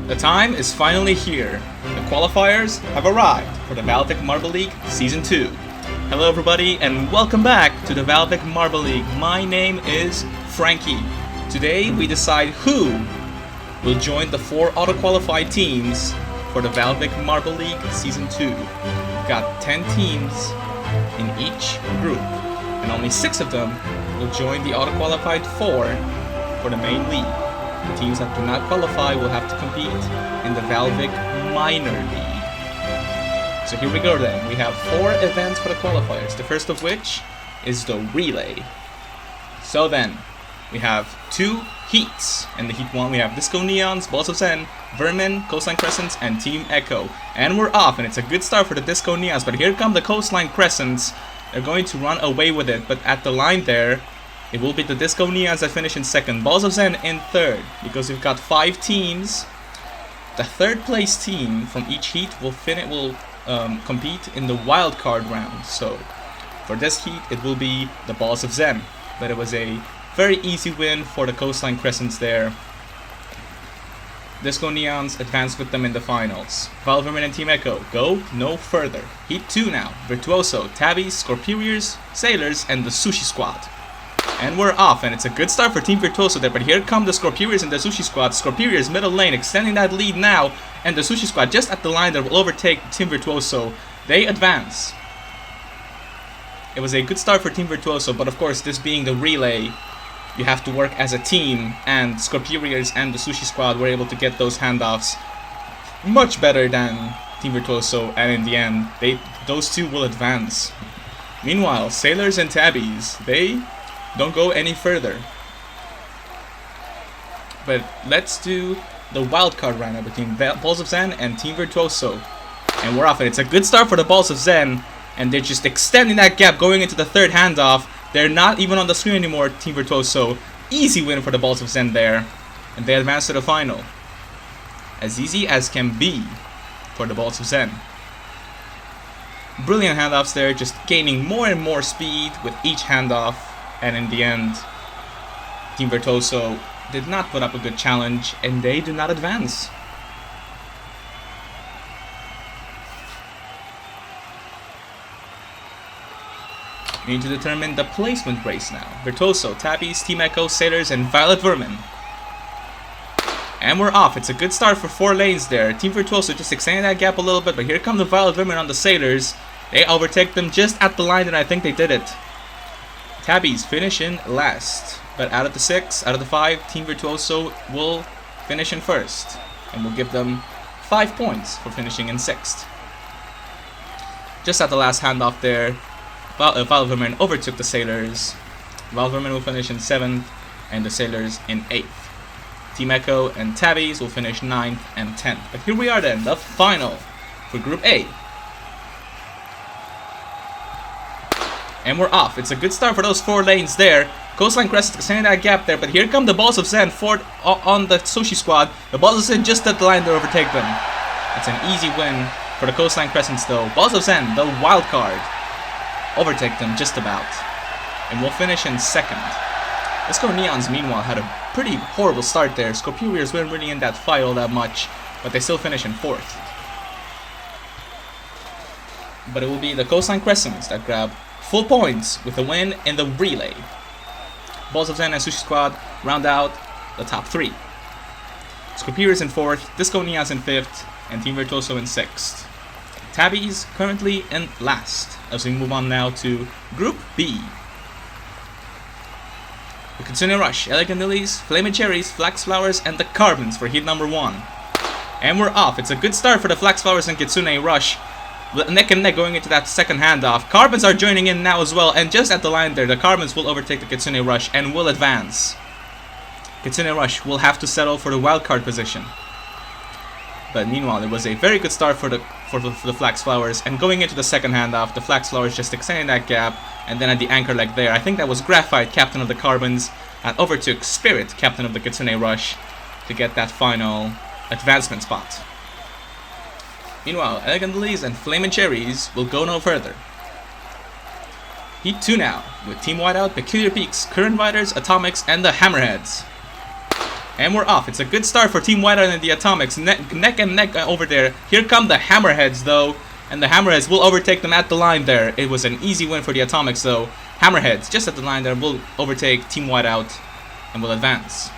The time is finally here. The qualifiers have arrived for the VALVIK Marble League Season 2. Hello everybody and welcome back to the VALVIK Marble League. My name is Frankie. Today we decide who will join the 4 auto-qualified teams for the VALVIK Marble League Season 2. We've got 10 teams in each group, and only 6 of them will join the auto-qualified 4 for the main league. The teams that do not qualify will have to compete in the VALVIK Minor League. So here we go then. We have 4 events for the qualifiers, the first of which is the relay. So then, we have 2 heats. In the heat 1 we have Disco Neons, Balls of Zen, Vermin, Coastline Crescents, and Team Echo. And we're off, and it's a good start for the Disco Neons, but here come the Coastline Crescents. They're going to run away with it, but at the line there, it will be the Disco Neons that finish in second, Balls of Zen in third, because we've got 5 teams. The third place team from each heat will compete in the wild card round. So for this heat, it will be the Balls of Zen, but it was a very easy win for the Coastline Crescents there. Disco Neons advance with them in the finals. VALVIK and Team Echo go no further. Heat 2 now. Virtuoso, Tabbies, Scorpions, Sailors, and the Sushi Squad. And we're off, and it's a good start for Team Virtuoso there, but here come the Scorpions and the Sushi Squad. Scorpions middle lane, extending that lead now, and the Sushi Squad just at the line that will overtake Team Virtuoso. They advance. It was a good start for Team Virtuoso, but of course, this being the relay, you have to work as a team, and Scorpions and the Sushi Squad were able to get those handoffs much better than Team Virtuoso, and in the end, those 2 will advance. Meanwhile, Sailors and Tabbies, they don't go any further. But let's do the wildcard round between Balls of Zen and Team Virtuoso. And we're off, and it's a good start for the Balls of Zen, and they're just extending that gap going into the third handoff. They're not even on the screen anymore, Team Virtuoso. Easy win for the Balls of Zen there, and they advance to the final. As easy as can be for the Balls of Zen. Brilliant handoffs there, just gaining more and more speed with each handoff. And in the end, Team Virtuoso did not put up a good challenge, and they do not advance. We need to determine the placement race now. Virtuoso, Tabbies, Team Echo, Sailors, and Violet Vermin. And we're off. It's a good start for 4 lanes there. Team Virtuoso just extending that gap a little bit, but here come the Violet Vermin on the Sailors. They overtake them just at the line, and I think they did it. Tabbies finish in last, but out of the 5, Team Virtuoso will finish in first, and we'll give them 5 points for finishing in 6th. Just at the last handoff there, VALVIK overtook the Sailors. VALVIK will finish in 7th, and the Sailors in 8th. Team Echo and Tabbies will finish 9th and 10th. But here we are then, the final for Group A. And we're off. It's a good start for those 4 lanes there. Coastline Crescent extending that gap there, but here come the Balls of Zen on the Sushi Squad. The Balls of Zen just at the line to overtake them. It's an easy win for the Coastline Crescents though. Balls of Zen, the wild card, overtake them just about. And we'll finish in 2nd. Disco Neons meanwhile had a pretty horrible start there. Scorpions weren't really in that fight all that much, but they still finish in 4th. But it will be the Coastline Crescents that grab full points with a win in the relay. Balls of Zen and Sushi Squad round out the top 3. Scorpions in 4th, Disco Neons in 5th, and Team Virtuoso in 6th. Tabbies currently in last, as we move on now to Group B. The Kitsune Rush, Elegant Lilies, Flaming Cherries, Flax Flowers, and the Carbons for heat number 1. And we're off. It's a good start for the Flax Flowers and Kitsune Rush. Neck and neck going into that second handoff. Carbons are joining in now as well, and just at the line there, the Carbons will overtake the Kitsune Rush and will advance. Kitsune Rush will have to settle for the wildcard position. But meanwhile, it was a very good start for the Flax Flowers, and going into the second handoff, the Flax Flowers just extending that gap, and then at the anchor leg there, I think that was Graphite, captain of the Carbons, and overtook Spirit, captain of the Kitsune Rush, to get that final advancement spot. Meanwhile, Elegant Lilies and Flamin' Cherries will go no further. Heat 2 now, with Team Whiteout, Peculiar Peaks, Current Riders, Atomics, and the Hammerheads. And we're off. It's a good start for Team Whiteout and the Atomics. Neck and neck over there. Here come the Hammerheads, though. And the Hammerheads will overtake them at the line there. It was an easy win for the Atomics, though. Hammerheads, just at the line there, will overtake Team Whiteout and will advance.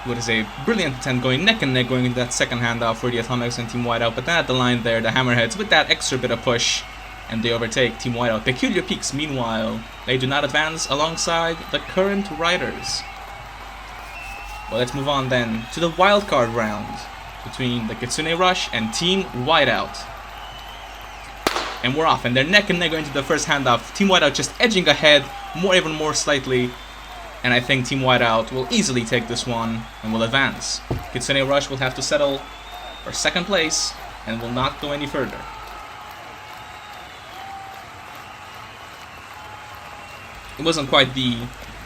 What is a brilliant attempt going neck and neck going into that second handoff for the Atomics and Team Whiteout. But then at the line there, the Hammerheads with that extra bit of push. And they overtake Team Whiteout. Peculiar Peaks, meanwhile, they do not advance alongside the current riders. Well, let's move on then to the wildcard round between the Kitsune Rush and Team Whiteout. And we're off, and they're neck and neck going into the first handoff. Team Whiteout just edging ahead, even more slightly. And I think Team Whiteout will easily take this one and will advance. Kitsune Rush will have to settle for second place and will not go any further. It wasn't quite the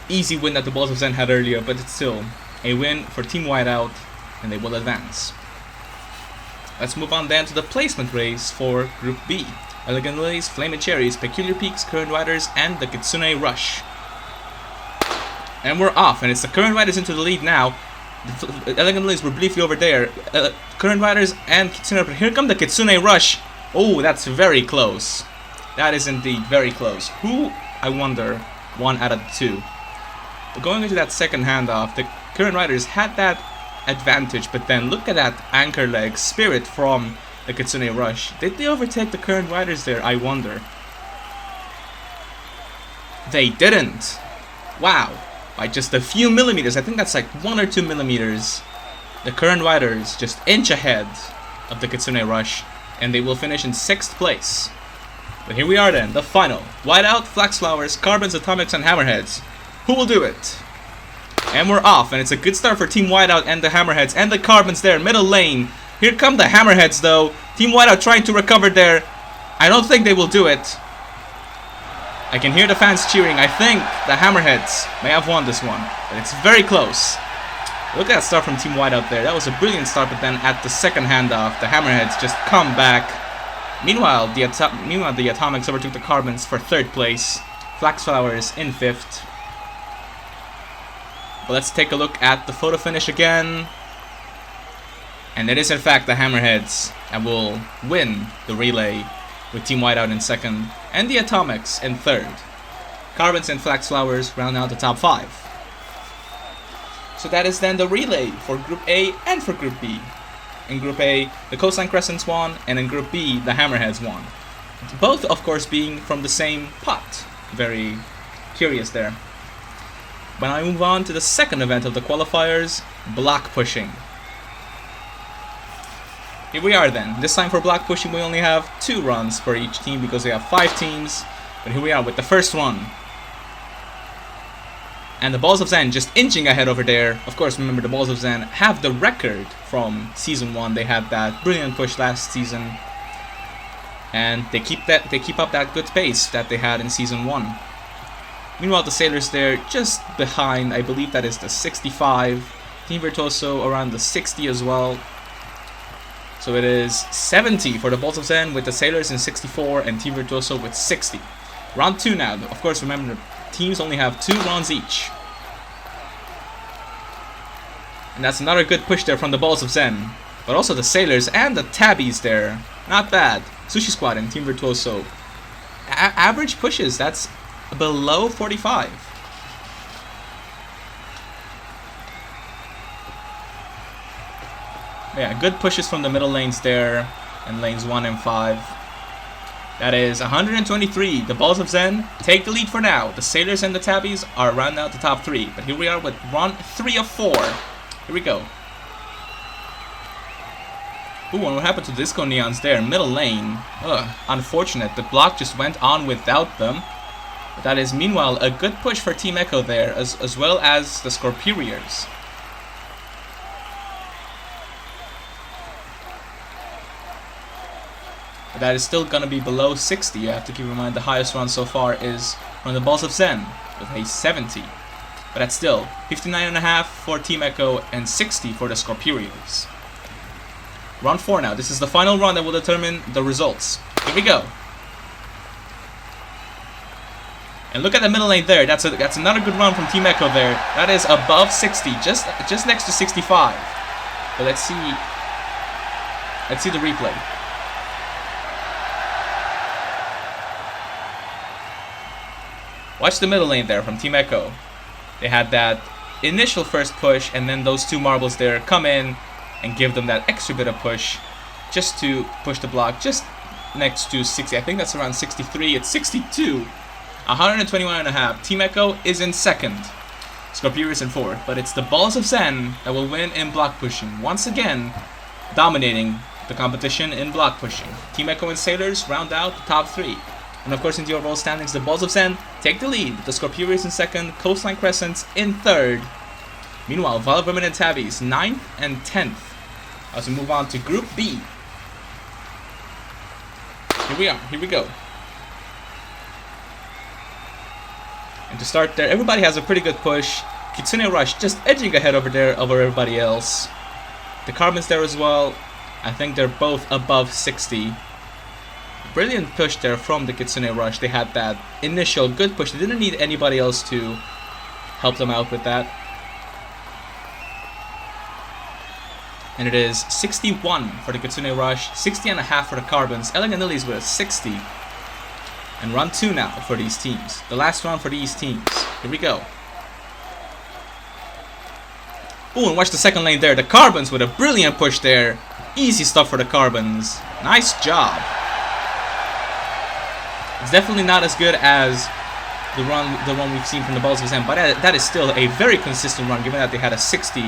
easy win that the Balls of Zen had earlier, but it's still a win for Team Whiteout, and they will advance. Let's move on then to the placement race for Group B. Elegant Lilies, Flaming Cherries, Peculiar Peaks, Current Riders, and the Kitsune Rush. And we're off, and it's the Current Riders into the lead now. The Elegant Lilies were briefly over there. Current Riders and Kitsune Rush. Here come the Kitsune Rush. Oh, that's very close. That is indeed very close. Who, I wonder, one out of the two. But going into that second handoff, the Current Riders had that advantage, but then look at that anchor leg spirit from the Kitsune Rush. Did they overtake the Current Riders there, I wonder? They didn't. Wow. By just a few millimeters, I think that's like 1 or 2 millimeters. The Current Riders just inch ahead of the Kitsune Rush, and they will finish in 6th place. But here we are then, the final. Whiteout, Flax Flowers, Carbons, Atomics, and Hammerheads. Who will do it? And we're off, and it's a good start for Team Whiteout and the Hammerheads and the Carbons there, middle lane. Here come the Hammerheads though. Team Whiteout trying to recover there. I don't think they will do it. I can hear the fans cheering. I think the Hammerheads may have won this one, but it's very close. Look at that start from Team Whiteout there. That was a brilliant start, but then at the second handoff, the Hammerheads just come back. Meanwhile, the Atomics overtook the Carbons for 3rd place. Flax Flowers in 5th. But let's take a look at the photo finish again. And it is in fact the Hammerheads that will win the relay, with Team Whiteout in 2nd and the Atomics in 3rd. Carbons and Flax Flowers round out the top 5. So that is then the relay for Group A and for Group B. In Group A, the Coastline Crescents won, and in Group B, the Hammerheads won. Both, of course, being from the same pot. Very curious there. When I move on to the second event of the qualifiers, block pushing. Here we are then. This time for block pushing, we only have 2 runs for each team because we have 5 teams. But here we are with the first run. And the Balls of Zen just inching ahead over there. Of course, remember the Balls of Zen have the record from Season 1. They had that brilliant push last season. And they keep up that good pace that they had in Season 1. Meanwhile, the Sailors there just behind. I believe that is the 65. Team Virtuoso around the 60 as well. So it is 70 for the Balls of Zen with the Sailors in 64 and Team Virtuoso with 60. Round 2 now. Of course, remember, teams only have 2 rounds each. And that's another good push there from the Balls of Zen. But also the Sailors and the Tabbies there. Not bad. Sushi Squad and Team Virtuoso. Average pushes, that's below 45. Yeah, good pushes from the middle lanes there. And lanes 1 and 5. That is 123. The Balls of Zen take the lead for now. The Sailors and the Tabbies are rounding out the top 3. But here we are with run 3 of 4. Here we go. Ooh, and what happened to Disco Neons there? Middle lane. Ugh, unfortunate. The block just went on without them. But that is, meanwhile, a good push for Team Echo there, as well as the Scorpuriers. But that is still going to be below 60. You have to keep in mind the highest run so far is from the Balls of Zen with a 70. But that's still 59.5 for Team Echo and 60 for the Scorpuriers. Round 4 now. This is the final run that will determine the results. Here we go. And look at the middle lane there. That's another good run from Team Echo there. That is above 60, just next to 65. But let's see the replay. Watch the middle lane there from Team Echo. They had that initial first push, and then those two marbles there come in and give them that extra bit of push just to push the block just next to 60. I think that's around 63. It's 62. 121.5. Team Echo is in second. Scorpio is in fourth. But it's the Balls of Zen that will win in block pushing. Once again, dominating the competition in block pushing. Team Echo and Sailors round out the top 3. And of course, in the overall standings, the Balls of Zen take the lead. The Scorpio is in second. Coastline Crescents in third. Meanwhile, VALVIK and Tabbies 9th and 10th. As we move on to Group B. Here we go. And to start there, everybody has a pretty good push. Kitsune Rush just edging ahead over there over everybody else. The Carbons there as well. I think they're both above 60. Brilliant push there from the Kitsune Rush. They had that initial good push. They didn't need anybody else to help them out with that. And it is 61 for the Kitsune Rush, 60.5 for the Carbons. Elegant Lilies with a 60. And run 2 now for these teams. The last run for these teams. Here we go. Ooh, and watch the second lane there. The Carbons with a brilliant push there. Easy stuff for the Carbons. Nice job. It's definitely not as good as the run we've seen from the Balls of Zen, but that is still a very consistent run, given that they had a 60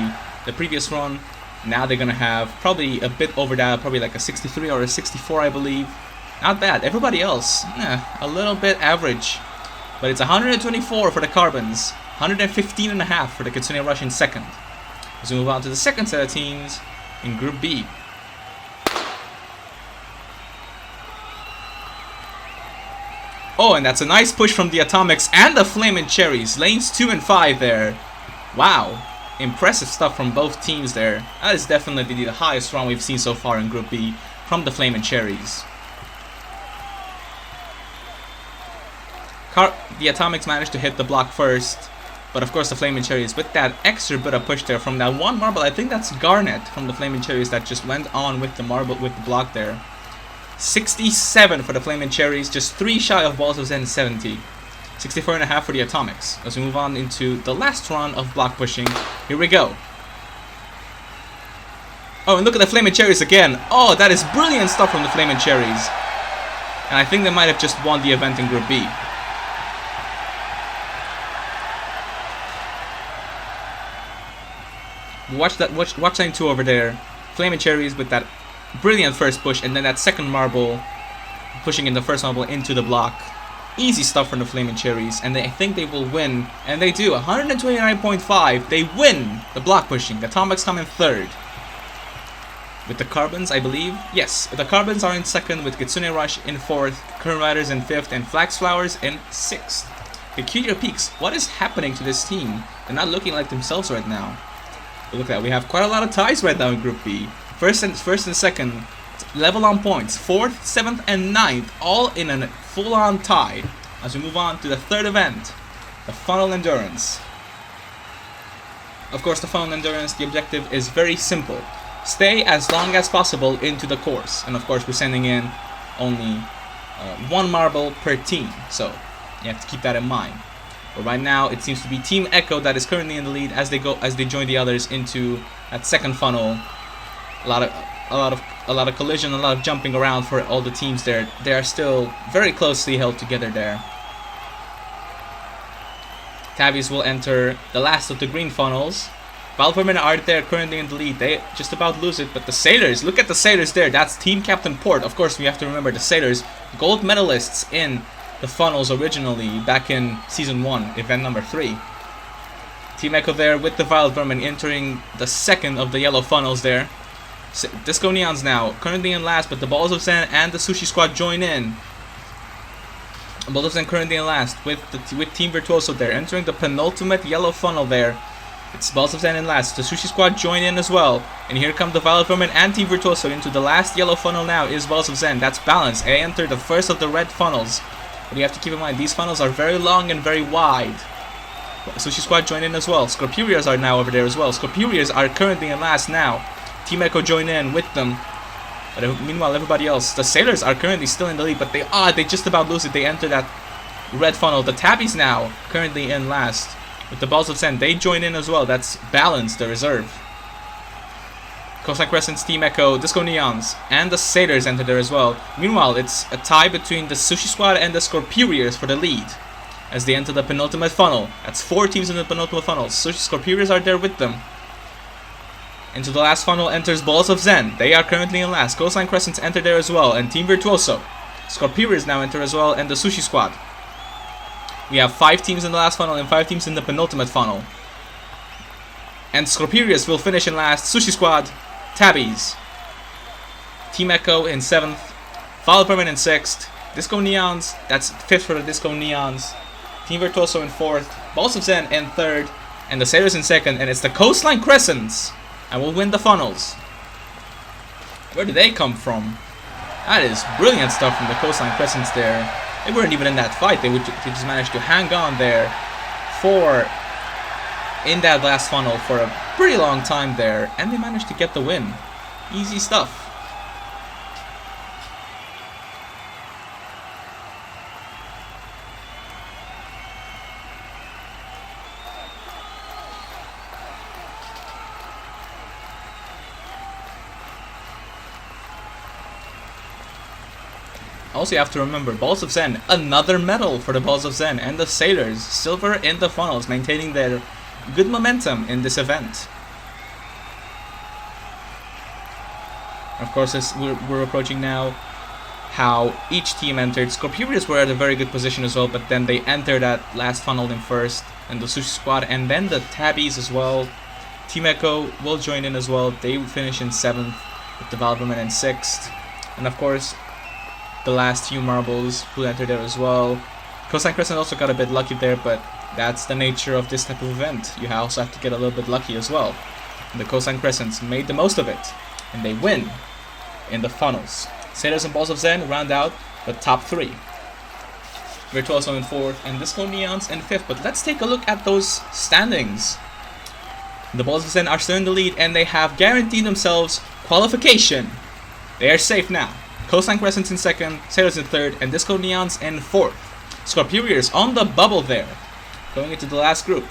the previous run. Now they're gonna have probably a bit over that, probably like a 63 or a 64, I believe. Not bad. Everybody else, a little bit average. But it's 124 for the Carbons, 115.5 for the Kitsune Rush in second. As we move on to the second set of teams in Group B. Oh, and that's a nice push from the Atomics and the Flamin' Cherries. Lanes 2 and 5 there. Wow. Impressive stuff from both teams there. That is definitely the highest run we've seen so far in Group B from the Flamin' Cherries. The Atomics managed to hit the block first, but of course the Flamin' Cherries with that extra bit of push there from that one marble. I think that's Garnet from the Flamin' Cherries that just went on with the marble with the block there. 67 for the Flamin' Cherries, just 3 shy of Balls of Zen 70. 64.5 for the Atomics. As we move on into the last run of block pushing, here we go. Oh, and look at the Flamin' Cherries again. Oh, that is brilliant stuff from the Flamin' Cherries. And I think they might have just won the event in Group B. Watch lane 2 over there. Flamin' Cherries with that brilliant first push, and then that second marble pushing in the first marble into the block. Easy stuff from the Flamin' Cherries, and I think they will win, and they do. 129.5. They win the block pushing. The Atomics come in third. With the Carbons, I believe. Yes, the Carbons are in second, with Kitsune Rush in fourth, Current Riders in fifth, and Flax Flowers in sixth. Peculiar Peaks. What is happening to this team? They're not looking like themselves right now. But look at that. We have quite a lot of ties right now in Group B. First and second, level on points. 4th, 7th, and 9th, all in a full-on tie. As we move on to the third event, the Funnel Endurance. Of course, the Funnel Endurance, the objective is very simple. Stay as long as possible into the course. And of course, we're sending in only 1 marble per team. So, you have to keep that in mind. But right now, it seems to be Team Echo that is currently in the lead as they join the others into that second funnel. A lot of collision, a lot of jumping around for all the teams there. They are still very closely held together there. Tabbies will enter the last of the green funnels. VALVIK are there currently in the lead. They just about lose it, but the Sailors, look at the Sailors there. That's Team Captain Port. Of course, we have to remember the Sailors, gold medalists in the funnels originally back in Season 1, event number 3. Team Echo there with the VALVIK entering the second of the yellow funnels there. Disco Neons now currently in last, but the Balls of Zen and the Sushi Squad join in. Balls of Zen currently in last with Team Virtuoso there entering the penultimate yellow funnel there. It's Balls of Zen in last. The Sushi Squad join in as well, and here come the VALVIK and Team Virtuoso into the last yellow funnel. Now is Balls of Zen. That's balanced. They enter the first of the red funnels. But you have to keep in mind, these funnels are very long and very wide. Sushi Squad joined in as well. Scorpuriers are now over there as well. Scorpuriers are currently in last now. Team Echo joined in with them. But meanwhile, everybody else, the Sailors are currently still in the lead, but they just about lose it. They enter that red funnel. The Tabbies now currently in last. With the Balls of Zen, they join in as well. That's balanced, the reserve. Cosine Crescent's Team Echo, Disco Neons, and the Sailors enter there as well. Meanwhile, it's a tie between the Sushi Squad and the Scorpuriers for the lead as they enter the penultimate funnel. That's 4 teams in the penultimate funnel. Scorpuriers are there with them. Into the last funnel enters Balls of Zen. They are currently in last. Cosine Crescents enter there as well, and Team Virtuoso. Scorpuriers now enter as well, and the Sushi Squad. We have 5 teams in the last funnel and 5 teams in the penultimate funnel. And Scorpuriers will finish in last. Sushi Squad, Tabbies. Team Echo in 7th. VALVIK in 6th. Disco Neons, that's 5th for the Disco Neons. Team Virtuoso in 4th. Balls of Zen in 3rd. And the Sailors in 2nd. And it's the Coastline Crescents. And will win the funnels. Where did they come from? That is brilliant stuff from the Coastline Crescents there. They weren't even in that fight. They just managed to hang on there in that last funnel for a pretty long time there. And they managed to get the win. Easy stuff. Also, you have to remember, Balls of Zen, another medal for the Balls of Zen, and the Sailors, silver in the funnels, maintaining their good momentum in this event. Of course, as we're approaching now how each team entered. Scorpuriers were at a very good position as well, but then they entered that last funnel in first, and the Sushi Squad, and then the Tabbies as well. Team Echo will join in as well. They will finish in 7th, with the VALVIK in 6th, and of course, the last few marbles who entered there as well. Cosine Crescent also got a bit lucky there, but that's the nature of this type of event. You also have to get a little bit lucky as well. And the Cosine Crescents made the most of it, and they win in the funnels. Sailors and Balls of Zen round out the top 3. Virtuoso in 4th, and Disco Neons in 5th. But let's take a look at those standings. The Balls of Zen are still in the lead, and they have guaranteed themselves qualification. They are safe now. Cosine Crescents in 2nd, Sailors in 3rd, and Disco Neons in 4th. Scorpuriers on the bubble there, going into the last group.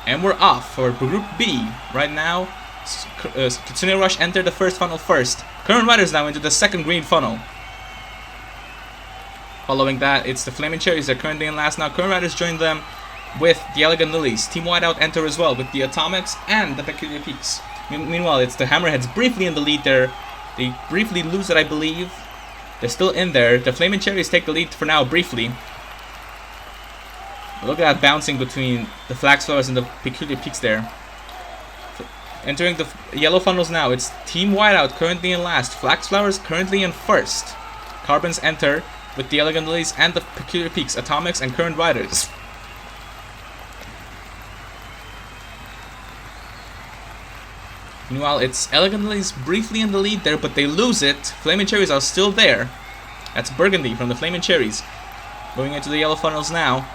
And we're off for Group B. Right now, Kitsune Rush entered the first funnel first. Current Riders now into the second green funnel. Following that, it's the Flaming Cherries. They're currently in last now. Current Riders join them with the Elegant Lilies. Team Whiteout enter as well with the Atomics and the Peculiar Peaks. Meanwhile, it's the Hammerheads briefly in the lead there. They briefly lose it, I believe. They're still in there. The Flaming Cherries take the lead for now, briefly. Look at that bouncing between the Flax Flowers and the Peculiar Peaks there. Entering the yellow funnels now, it's Team Whiteout currently in last. Flax Flowers currently in first. Carbons enter with the Elegant Lilies and the Peculiar Peaks, Atomics and Current Riders. Meanwhile, it's Elegant Lilies briefly in the lead there, but they lose it. Flaming Cherries are still there. That's Burgundy from the Flaming Cherries. Going into the yellow funnels now.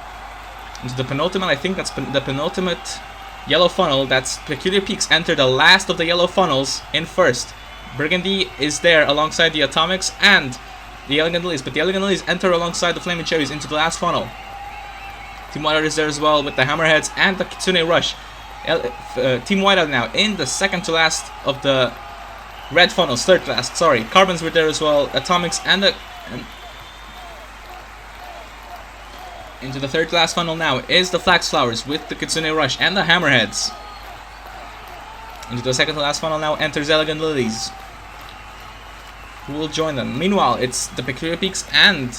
Into the penultimate, I think that's the penultimate yellow funnel. That's Peculiar Peaks enter the last of the yellow funnels in first. Burgundy is there alongside the Atomics and the Elegant Lilies, but the Elegant Lilies enter alongside the Flaming Cherries into the last funnel. Team Whiteout is there as well with the Hammerheads and the Kitsune Rush. Team Whiteout now in the second to last of the red funnels, third to last, sorry. Carbons were there as well, Atomics and into the third to last funnel now is the Flax Flowers with the Kitsune Rush and the Hammerheads. Into the second to last funnel now enters Elegant Lilies, who will join them. Meanwhile, it's the Peculiar Peaks and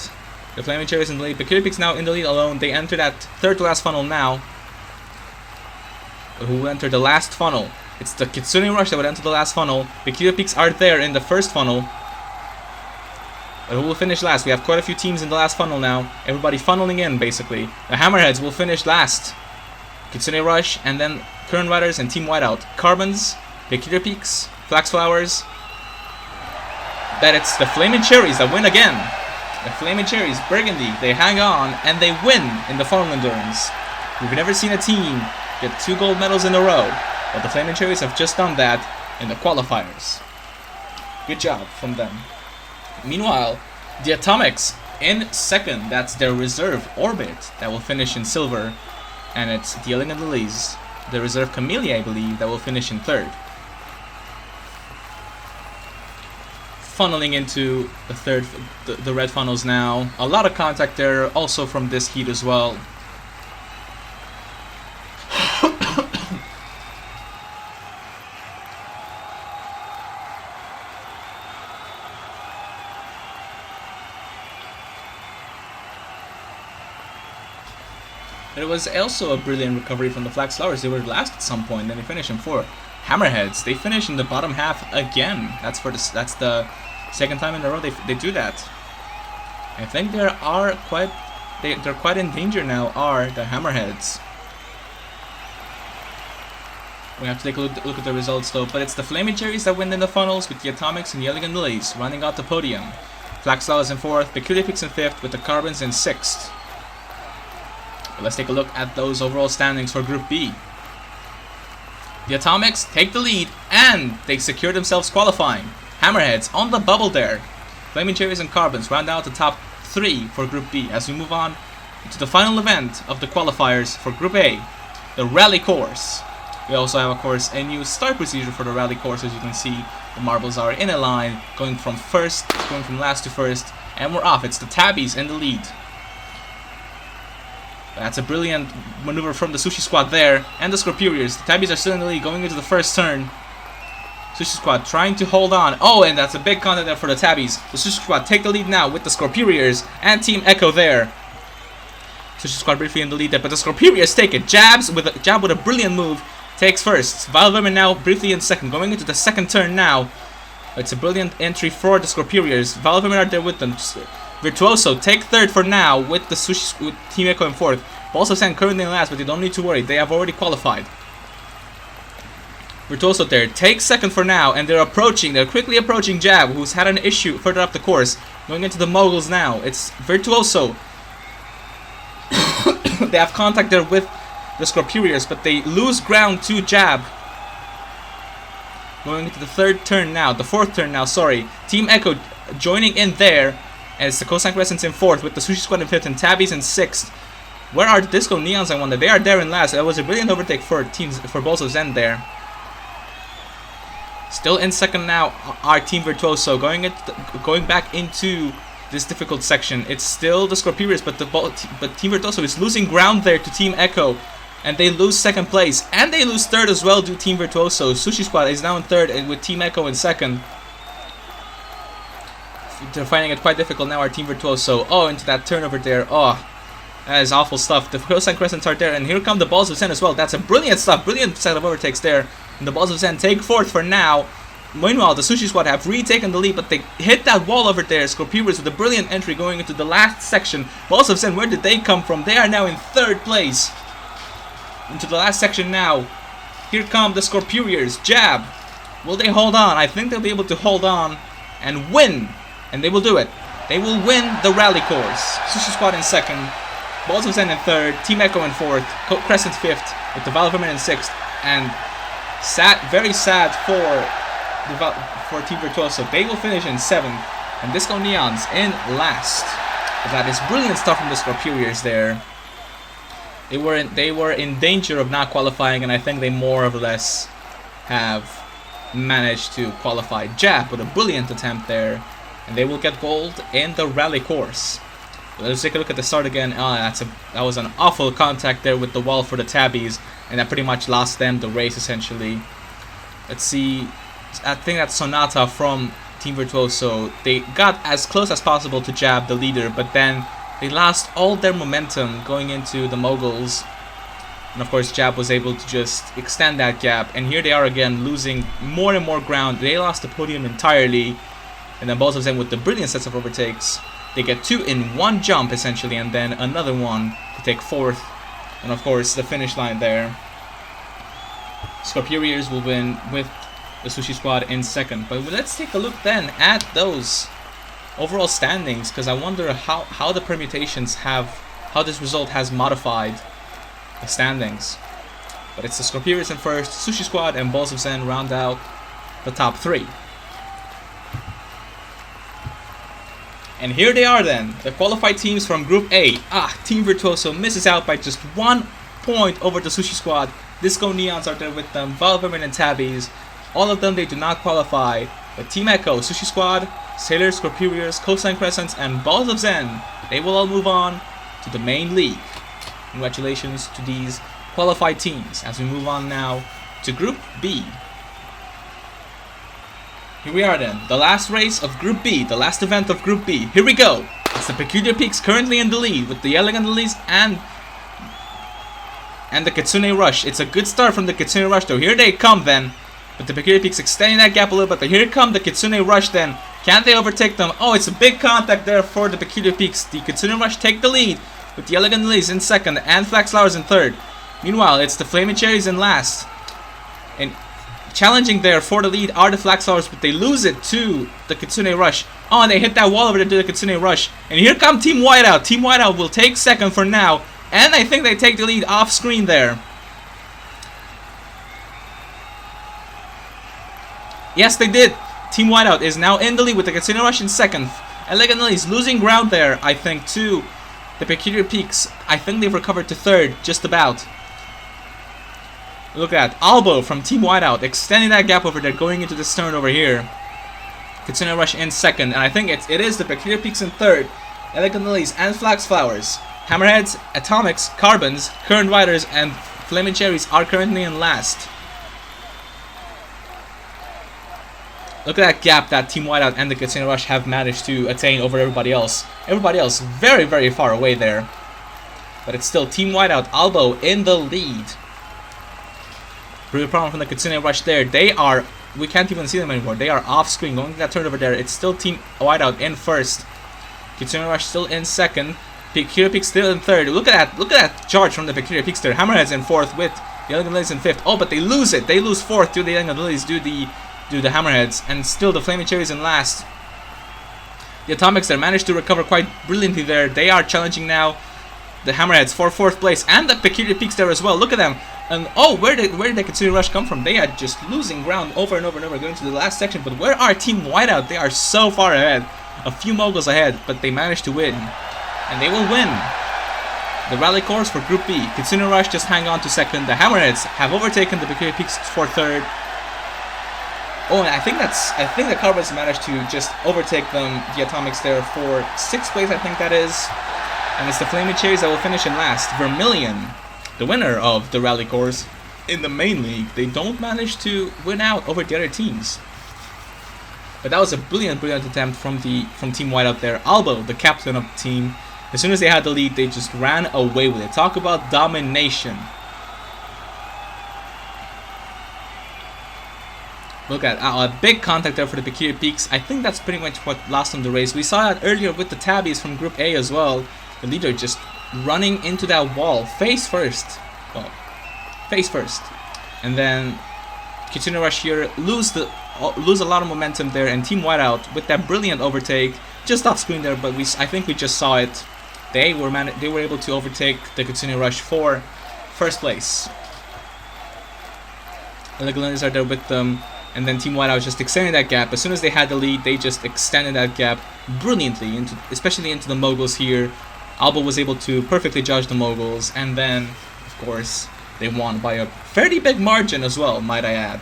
the Flaming Cherries in the lead. Peculiar Peaks now in the lead alone. They enter that third to last funnel now. Who enter the last funnel? It's the Kitsune Rush that would enter the last funnel. Peculiar Peaks are there in the first funnel. But who will finish last? We have quite a few teams in the last funnel now. Everybody funneling in, basically. The Hammerheads will finish last. Kitsune Rush, and then Current Riders and Team Whiteout. Carbons, Peculiar Peaks, Flax Flowers, that it's the Flaming Cherries that win again. The Flaming Cherries, Burgundy, they hang on and they win in the funnel endurance. We've never seen a team get 2 gold medals in a row, but the Flaming Cherries have just done that in the qualifiers. Good job from them. Meanwhile, the Atomics in second, that's their reserve Orbit that will finish in silver, and it's Dealing and Leage, the reserve Camellia, I believe, that will finish in third. Funneling into the red funnels now. A lot of contact there, also from this heat as well. It was also a brilliant recovery from the Flax Flowers. They were last at some point, then they finished in 4th. Hammerheads, they finish in the bottom half again. That's the second time in a row they do that. I think they're quite in danger now, are the Hammerheads. We have to take a look at the results though, but it's the Flaming Cherries that win in the funnels with the Atomics and Yelling and Leage running out the podium. Flax Flowers in 4th, Peculiar Peaks in 5th, with the Carbons in 6th. But let's take a look at those overall standings for Group B. The Atomics take the lead and they secure themselves qualifying. Hammerheads on the bubble there. Flaming Cherries and Carbons round out the top 3 for Group B as we move on to the final event of the qualifiers for Group A, the Rally Course. We also have, of course, a new start procedure for the Rally Course. As you can see, the marbles are in a line, going from last to first, and we're off. It's the Tabbies in the lead. That's a brilliant maneuver from the Sushi Squad there, and the Scorpuriers. The Tabbies are still in the lead, going into the first turn. Sushi Squad trying to hold on. Oh, and that's a big contact there for the Tabbies. The Sushi Squad take the lead now with the Scorpuriers and Team Echo there. Sushi Squad briefly in the lead there, but the Scorpuriers take it. Jab with a brilliant move. Takes first. VALVIK now briefly in second, going into the second turn now. It's a brilliant entry for the Scorpuriers. VALVIK are there with them. Virtuoso take third for now with with Team Echo in 4th. Balls of Sand currently in last, but you don't need to worry. They have already qualified. Virtuoso there takes second for now, and they're quickly approaching Jab, who's had an issue further up the course. Going into the moguls now. It's Virtuoso. They have contact there with the Scorpuriers, but they lose ground to Jab. Going into the fourth turn now, sorry. Team Echo joining in there. And it's the Cosine Crescents in 4th with the Sushi Squad in 5th and Tabbies in 6th. Where are the Disco Neons, I wonder? They are there in last. That was a brilliant overtake for Balls of Zen there. Still in second now are Team Virtuoso going back into this difficult section. It's still the Scorpuriers, but Team Virtuoso is losing ground there to Team Echo. And they lose second place. And they lose third as well to Team Virtuoso. Sushi Squad is now in third and with Team Echo in second. They're finding it quite difficult now, our Team Virtuoso. Oh, into that turn over there. Oh, that is awful stuff. The Cosine Crescents are there, and here come the Balls of Zen as well. That's a brilliant stuff. Brilliant set of overtakes there. And the Balls of Zen take 4th for now. Meanwhile, the Sushi Squad have retaken the lead, but they hit that wall over there. Scorpuriers with a brilliant entry going into the last section. Balls of Zen, where did they come from? They are now in 3rd place. Into the last section now. Here come the Scorpuriers. Jab. Will they hold on? I think they'll be able to hold on and win. And they will do it. They will win the Rally Course. Sushi Squad in 2nd. Balls of Zen in 3rd. Team Echo in 4th. Crescent 5th. With the VALVIK in 6th. And very sad for Team Virtuoso. They will finish in 7th. And Disco Neons in last. But that is brilliant stuff from the Scorpuriers there. They were in danger of not qualifying, and I think they more or less have managed to qualify. Jab with a brilliant attempt there. And they will get gold in the Rally Course. Let's take a look at the start again. That was an awful contact there with the wall for the Tabbies, and that pretty much lost them the race essentially. Let's see. I think that's Sonata from Team Virtuoso. They got as close as possible to Jab, the leader, but then they lost all their momentum going into the moguls. And of course, Jab was able to just extend that gap. And here they are again, losing more and more ground. They lost the podium entirely. And then Balls of Zen with the brilliant sets of overtakes. They get 2 in 1 jump essentially, and then another one to take 4th. And of course, the finish line there. Scorpuriers will win with the Sushi Squad in second. But let's take a look then at those overall standings, because I wonder how the permutations how this result has modified the standings. But it's the Scorpions in first, Sushi Squad and Balls of Zen round out the top 3. And here they are then, the qualified teams from Group A. Team Virtuoso misses out by just 1 point over the Sushi Squad. Disco Neons are there with them, VALVIK and Tabbies. All of them, they do not qualify. But Team Echo, Sushi Squad, Sailors, Scorpions, Cosine Crescents, and Balls of Zen, they will all move on to the main league. Congratulations to these qualified teams as we move on now to Group B. Here we are then, the last race of Group B, the last event of Group B. Here we go. It's the Peculiar Peaks currently in the lead with the Elegant Lilies and the Kitsune Rush. It's a good start from the Kitsune Rush though. Here they come then, with the Peculiar Peaks extending that gap a little bit. But here come the Kitsune Rush then. Can they overtake them? Oh, it's a big contact there for the Peculiar Peaks. The Kitsune Rush take the lead with the Elegant Lilies in second and Flax Flowers in third. Meanwhile, it's the Flaming Cherries in last. And challenging there for the lead are the Flax Flowers, but they lose it to the Kitsune Rush. Oh, and they hit that wall over there to the Kitsune Rush. And here come Team Whiteout. Team Whiteout will take second for now. And I think they take the lead off screen there. Yes, they did. Team Whiteout is now in the lead with the Kitsune Rush in second. Elegant Lilies losing ground there, I think, to the Peculiar Peaks. I think they've recovered to third, just about. Look at that. Albo from Team Whiteout extending that gap over there, going into the stern over here. Kitsune Rush in second, and I think it is the Peculiar Peaks in third. Elegant Lilies and Flax Flowers. Hammerheads, Atomics, Carbons, Current Riders, and Flaming Cherries are currently in last. Look at that gap that Team Whiteout and the Kitsune Rush have managed to attain over everybody else. Everybody else very, very far away there. But it's still Team Whiteout, Albo in the lead. Real problem from the Kitsune Rush there. They are, we can't even see them anymore. They are off screen. Going to that turn over there. It's still Team Whiteout in first. Kitsune Rush still in second. Peculiar Peaks still in third. Look at that charge from the Peculiar Peaks there. Hammerheads in fourth with the Elegant Lilies in fifth. Oh, but they lose it. They lose fourth to the Elegant Lilies, do the Hammerheads, and still the Flaming Cherries in last. The Atomics there managed to recover quite brilliantly there. They are challenging now the Hammerheads for fourth place, and the Peculiar Peaks there as well. Look at them. And oh, where did the Kitsune Rush come from? They are just losing ground over and over and over, going to the last section. But where are Team Whiteout? They are so far ahead, a few moguls ahead, but they managed to win, and they will win the rally course for Group B. Kitsune Rush just hang on to second. The Hammerheads have overtaken the Peculiar Peaks for third. Oh, and I think the Carbons managed to just overtake them, the Atomics there, for 6th place, I think that is. And it's the Flaming Cherries that will finish in last. Vermilion, the winner of the rally course in the main league, they don't manage to win out over the other teams. But that was a brilliant attempt from Team Whiteout there. Albo, the captain of the team, as soon as they had the lead, they just ran away with it. Talk about domination. Look at a big contact there for the Peculiar Peaks. I think that's pretty much what lost them the race. We saw that earlier with the Tabbies from Group A as well. The leader just running into that wall face first. Well, face first. And then Kitsune Rush here lose a lot of momentum there, and Team Whiteout with that brilliant overtake just off screen there, but I think we just saw it. They were able to overtake the Kitsune Rush for first place. And the Glennies are there with them. And then Team Whiteout just extending that gap. As soon as they had the lead, they just extended that gap brilliantly, especially into the moguls here. Albo was able to perfectly judge the moguls, and then, of course, they won by a fairly big margin as well, might I add.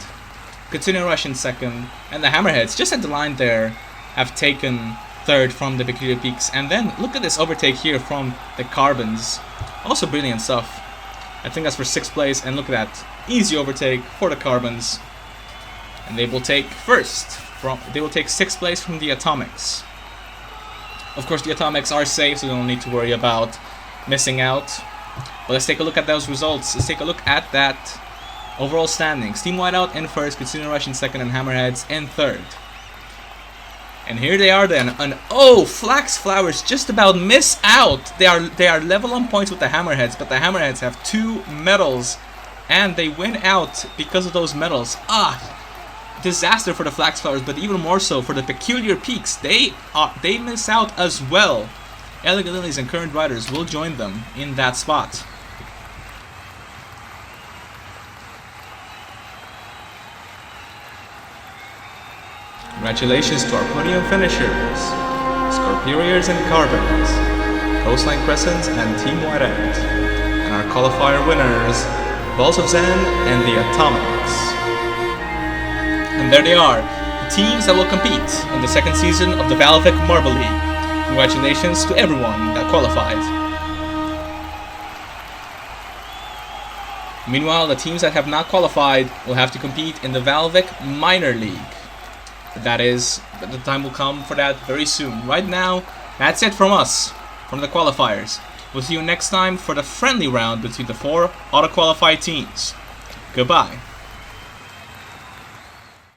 Kitsune Rush in second, and the Hammerheads, just at the line there, have taken third from the Peculiar Peaks. And then, look at this overtake here from the Carbons. Also brilliant stuff. I think that's for 6th place, and look at that. Easy overtake for the Carbons. And they will take 6th place from the Atomics. Of course, the Atomics are safe, so they don't need to worry about missing out. But let's take a look at those results. Let's take a look at that overall standings. Team Whiteout in first, Kitsune Rush in second, and Hammerheads in third. And here they are then. And oh, Flax Flowers just about miss out. They are level on points with the Hammerheads, but the Hammerheads have 2 medals, and they win out because of those medals. disaster for the Flax Flowers, but even more so for the Peculiar Peaks. They miss out as well. Elegant Lilies and Current Riders will join them in that spot. Congratulations to our podium finishers, Scorpuriers and Carbons, Coastline Crescents and Team White Ant, and our qualifier winners, Balls of Zen and the Atomics. And there they are, the teams that will compete in the second season of the VALVIK Marble League. Congratulations to everyone that qualified. Meanwhile, the teams that have not qualified will have to compete in the VALVIK Minor League. But the time will come for that very soon. Right now, that's it from us, from the qualifiers. We'll see you next time for the friendly round between the 4 auto-qualified teams. Goodbye.